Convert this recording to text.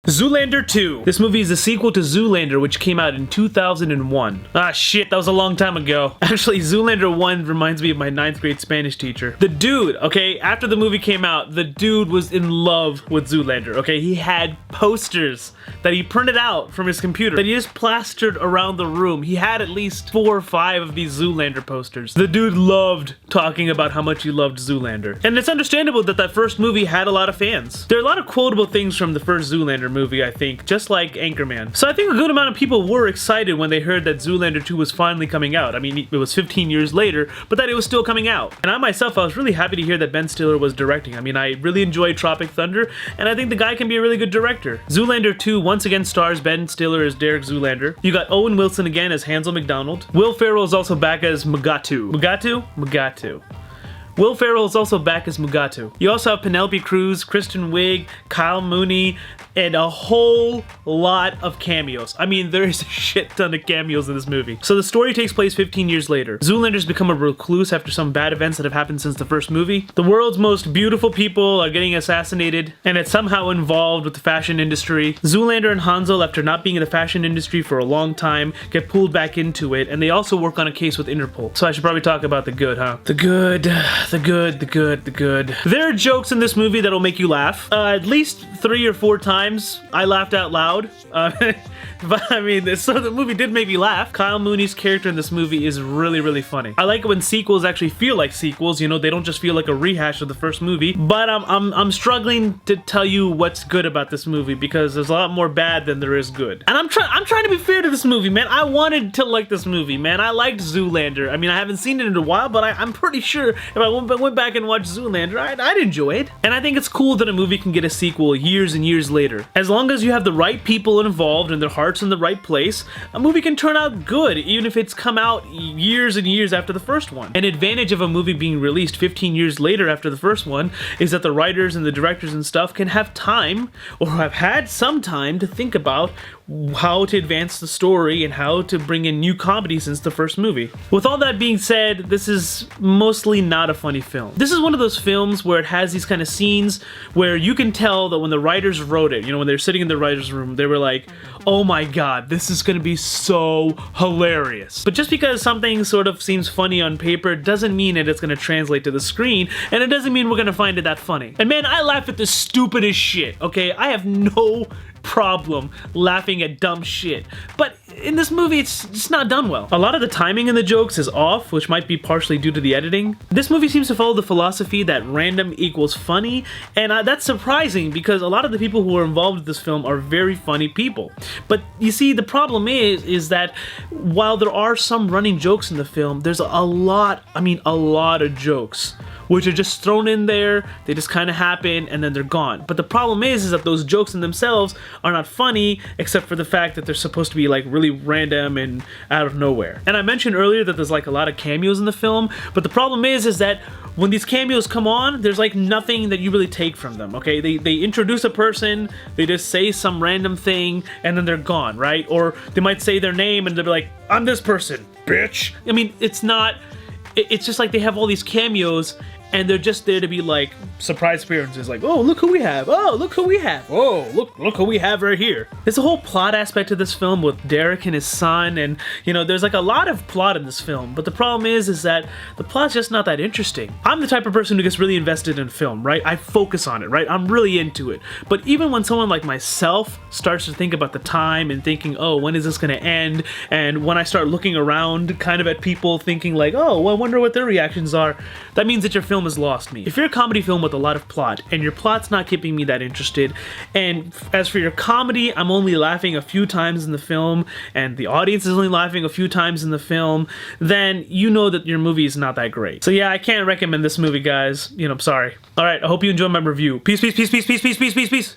Zoolander 2. This movie is a sequel to Zoolander, which came out in 2001. Ah shit, that was a long time ago. Actually, Zoolander 1 reminds me of my 9th grade Spanish teacher. The dude, okay, after the movie came out, the dude was in love with Zoolander, okay? He had posters that he printed out from his computer that he just plastered around the room. He had at least 4 or 5 of these Zoolander posters. The dude loved talking about how much he loved Zoolander. And it's understandable that that first movie had a lot of fans. There are a lot of quotable things from the first Zoolander movie, I think, just like Anchorman. So I think a good amount of people were excited when they heard that Zoolander 2 was finally coming out. I mean, it was 15 years later, but that it was still coming out. And I myself, I was really happy to hear that Ben Stiller was directing. I mean, I really enjoyed Tropic Thunder, and I think the guy can be a really good director. Zoolander 2 once again stars Ben Stiller as Derek Zoolander. You got Owen Wilson again as Hansel McDonald. Will Ferrell is also back as Mugatu. Mugatu? Will Ferrell is also back as Mugatu. You also have Penelope Cruz, Kristen Wiig, Kyle Mooney, and a whole lot of cameos. I mean, there's a shit ton of cameos in this movie. So the story takes place 15 years later. Zoolander's become a recluse after some bad events that have happened since the first movie. The world's most beautiful people are getting assassinated, and it's somehow involved with the fashion industry. Zoolander and Hansel, after not being in the fashion industry for a long time, get pulled back into it, and they also work on a case with Interpol. So I should probably talk about the good, huh? The good. There are jokes in this movie that'll make you laugh. At least 3 or 4 times I laughed out loud. But I mean, so the movie did make me laugh. Kyle Mooney's character in this movie is really, really funny. I like it when sequels actually feel like sequels, you know, they don't just feel like a rehash of the first movie. But I'm struggling to tell you what's good about this movie because there's a lot more bad than there is good. And I'm trying to be fair to this movie, man. I wanted to like this movie, man. I liked Zoolander. I mean, I haven't seen it in a while, but I'm pretty sure if I went back and watched Zoolander, I'd enjoy it. And I think it's cool that a movie can get a sequel years and years later. As long as you have the right people involved and their hearts in the right place, a movie can turn out good, even if it's come out years and years after the first one. An advantage of a movie being released 15 years later after the first one is that the writers and the directors and stuff can have time, or have had some time, to think about how to advance the story and how to bring in new comedy since the first movie. With all that being said, this is mostly not a funny film. This is one of those films where it has these kind of scenes where you can tell that when the writers wrote it, you know, when they're sitting in the writer's room, they were like, oh my god, this is gonna be so hilarious. But just because something sort of seems funny on paper doesn't mean that it's gonna translate to the screen, and it doesn't mean we're gonna find it that funny. And man, I laugh at the stupidest shit, okay? I have no problem laughing at dumb shit. But in this movie, it's just not done well. A lot of the timing in the jokes is off, which might be partially due to the editing. This movie seems to follow the philosophy that random equals funny, and that's surprising because a lot of the people who are involved with this film are very funny people. But you see, the problem is that while there are some running jokes in the film, there's a lot of jokes which are just thrown in there, they just kind of happen, and then they're gone. But the problem is that those jokes in themselves are not funny, except for the fact that they're supposed to be like really random and out of nowhere. And I mentioned earlier that there's like a lot of cameos in the film, but the problem is that when these cameos come on, there's like nothing that you really take from them, okay? They introduce a person, they just say some random thing, and then they're gone, right? Or they might say their name and they'll be like, I'm this person, bitch. I mean, it's just like they have all these cameos and they're just there to be like surprise appearances, like, oh, look who we have, oh, look who we have, oh, look who we have right here. There's a whole plot aspect to this film with Derek and his son, and you know, there's like a lot of plot in this film, but the problem is that the plot's just not that interesting. I'm the type of person who gets really invested in film, right? I focus on it, right? I'm really into it. But even when someone like myself starts to think about the time and thinking, oh, when is this gonna end? And when I start looking around kind of at people thinking like, oh, well, I wonder what their reactions are, that means that your film has lost me. If you're a comedy film with a lot of plot and your plot's not keeping me that interested, and as for your comedy, I'm only laughing a few times in the film and the audience is only laughing a few times in the film, then you know that your movie is not that great. So yeah, I can't recommend this movie, guys. You know, I'm sorry. Alright, I hope you enjoyed my review. Peace, peace, peace, peace, peace, peace, peace, peace, peace.